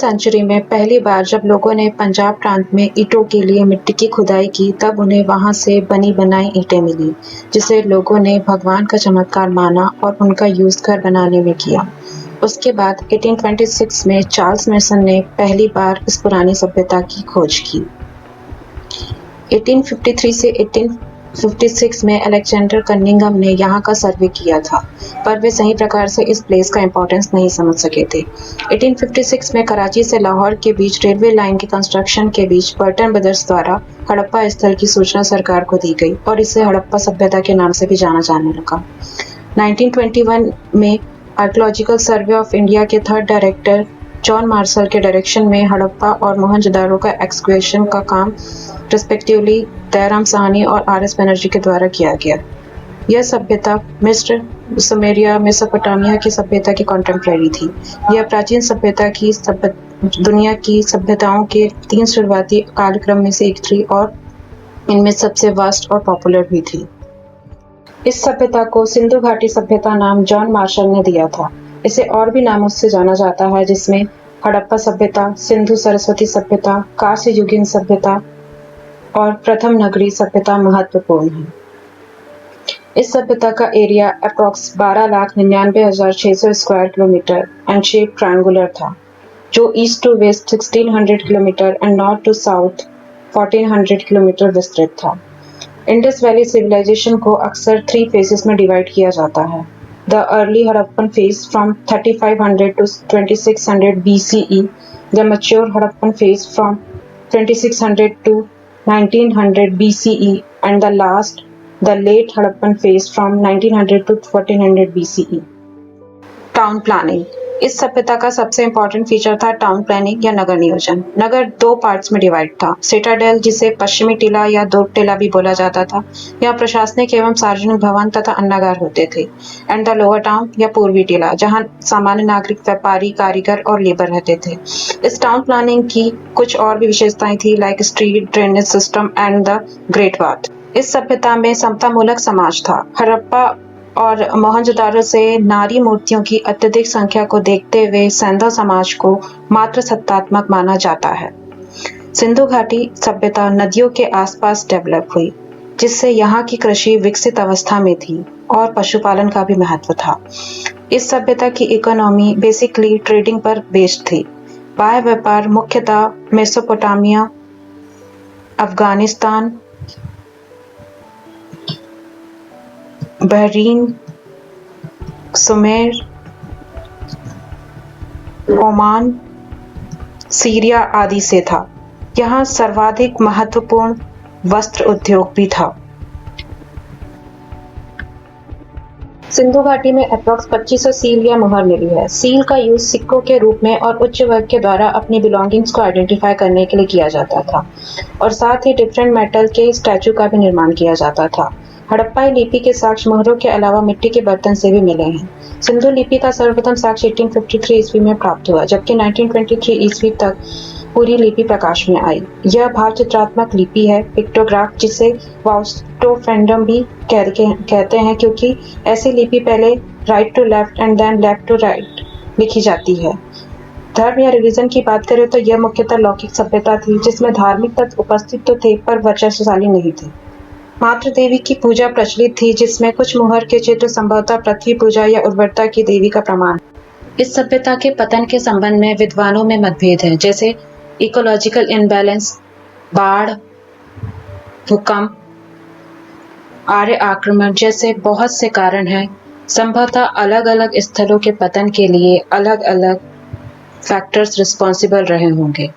Century में पहली बार जब लोगों ने पंजाब प्रांत में ईंटों के लिए मिट्टी की खुदाई की, तब उन्हें वहां से बनी बनाई ईंटें मिली, जिसे लोगों ने भगवान का चमत्कार माना और उनका यूज घर बनाने में किया। उसके बाद 1826 में चार्ल्स मेसन ने पहली बार इस पुरानी सभ्यता की खोज की। 1853 से 1856 में अलेक्जेंडर कनिंघम ने यहाँ का सर्वे किया था, पर वे सही प्रकार से इस प्लेस का इंपॉर्टेंस नहीं समझ सके थे। 1856 में कराची से लाहौर के बीच रेलवे लाइन के कंस्ट्रक्शन के बीच बर्टन ब्रदर्स द्वारा हड़प्पा स्थल की सूचना सरकार को दी गई और इसे हड़प्पा सभ्यता के नाम से भी जाना जाने लगा। 1921 में आर्कियोलॉजिकल सर्वे ऑफ इंडिया के थर्ड डायरेक्टर जॉन मार्शल के डायरेक्शन में हड़प्पा और मोहनजोदारो का एक्सकवेशन का काम रिस्पेक्टिवली दयाराम साहनी और आर.एस. बनर्जी के द्वारा किया गया। यह सभ्यता मिस्र, सुमेरिया, मेसोपोटामिया की सभ्यता की कॉन्टेम्परेरी थी। यह प्राचीन सभ्यता की दुनिया की सभ्यताओं के 3 शुरुआती कालक्रम में से एक थी और इनमें सबसे वास्ट और पॉपुलर भी थी। इस सभ्यता को सिंधु घाटी सभ्यता नाम जॉन मार्शल ने दिया था। इसे और भी नामों से जाना जाता है, जिसमें हड़प्पा सभ्यता, सिंधु सरस्वती सभ्यता, कांस्य युगीन सभ्यता और प्रथम नगरी सभ्यता महत्वपूर्ण है। इस सभ्यता का area approx 12,99,600 square kilometre and shape triangular था, जो east to west 1600 kilometre and north to south 1400 kilometre विस्तृत था। इंडस वैली सिविलाइजेशन को अक्सर 3 फेजेस में डिवाइड किया जाता है। The early Harappan phase from 3500 to 2600 BCE, the mature Harappan phase from 2600 to 1900 BCE, and the last, the late Harappan phase from 1900 to 1400 BCE. Town planning. इस सभ्यता का सबसे इम्पोर्टेंट फीचर था टाउन प्लानिंग या नगर नियोजन। नगर 2 पार्ट्स में डिवाइड था। सिटाडेल, जिसे पश्चिमी टीला या दुर्ग टीला भी बोला जाता था, यहाँ प्रशासनिक एवं सार्वजनिक भवन तथा अन्नागार होते थे, एंड द लोअर टाउन या पूर्वी टीला, जहाँ सामान्य नागरिक, व्यापारी, कारीगर और लेबर रहते थे। इस टाउन प्लानिंग की कुछ और भी विशेषताएं थी, like street drainage system and the great bath. इस सभ्यता में समतामूलक समाज था। हड़प्पा और मोहनजोदारो से नारी मूर्तियों की अत्यधिक संख्या को देखते हुए सैंधव समाज को मात्र सत्तात्मक माना जाता है। सिंधु घाटी सभ्यता नदियों के आसपास डेवलप हुई, जिससे यहाँ की कृषि विकसित अवस्था में थी और पशुपालन का भी महत्व था। इस सभ्यता की इकोनॉमी बेसिकली ट्रेडिंग पर बेस्ड थी। बाह्य व्यापार मुख्यतः Mesopotamia, Afghanistan, Bahrain, Sumer, Oman, Syria आदि से था। यहाँ सर्वाधिक महत्वपूर्ण वस्त्र उद्योग भी था। सिंधु घाटी में अप्रॉक्स 2500 सील या मुहर मिली है। सील का यूज सिक्कों के रूप में और उच्च वर्ग के द्वारा अपनी बिलोंगिंग्स को आइडेंटिफाई करने के लिए किया जाता था, और साथ ही डिफरेंट मेटल के स्टैचू का भी निर्माण किया जाता था। हड़प्पाई लिपि के साक्ष्य मोहरों के अलावा मिट्टी के बर्तन से भी मिले हैं। सिंधु लिपि का सर्वप्रथम साक्ष्य 1853 ईस्वी में प्राप्त हुआ, जबकि 1923 ईस्वी तक पूरी लिपि प्रकाश में आई। यह भाव चित्रात्मक लिपि है, पिक्टोग्राफ, जिसे वाउस्टोफेंडम भी कहते हैं, क्योंकि ऐसी लिपि पहले right to left and then left to right लिखी जाती है। धर्म या रिलीजन की बात करें तो यह मुख्यतः लौकिक सभ्यता थी, जिसमें धार्मिक तत्व उपस्थित तो थे पर वर्चस्वशाली नहीं थे। मातृ देवी की पूजा प्रचलित थी, जिसमें कुछ मुहर के चित्र संभवतः पृथ्वी पूजा या उर्वरता की देवी का प्रमाण। इस सभ्यता के पतन के संबंध में विद्वानों में मतभेद है, जैसे इकोलॉजिकल इनबैलेंस, बाढ़, भूकंप, आर्य आक्रमण जैसे बहुत से कारण हैं। संभवतः अलग अलग स्थलों के पतन के लिए अलग अलग फैक्टर्स रिस्पॉन्सिबल रहे होंगे।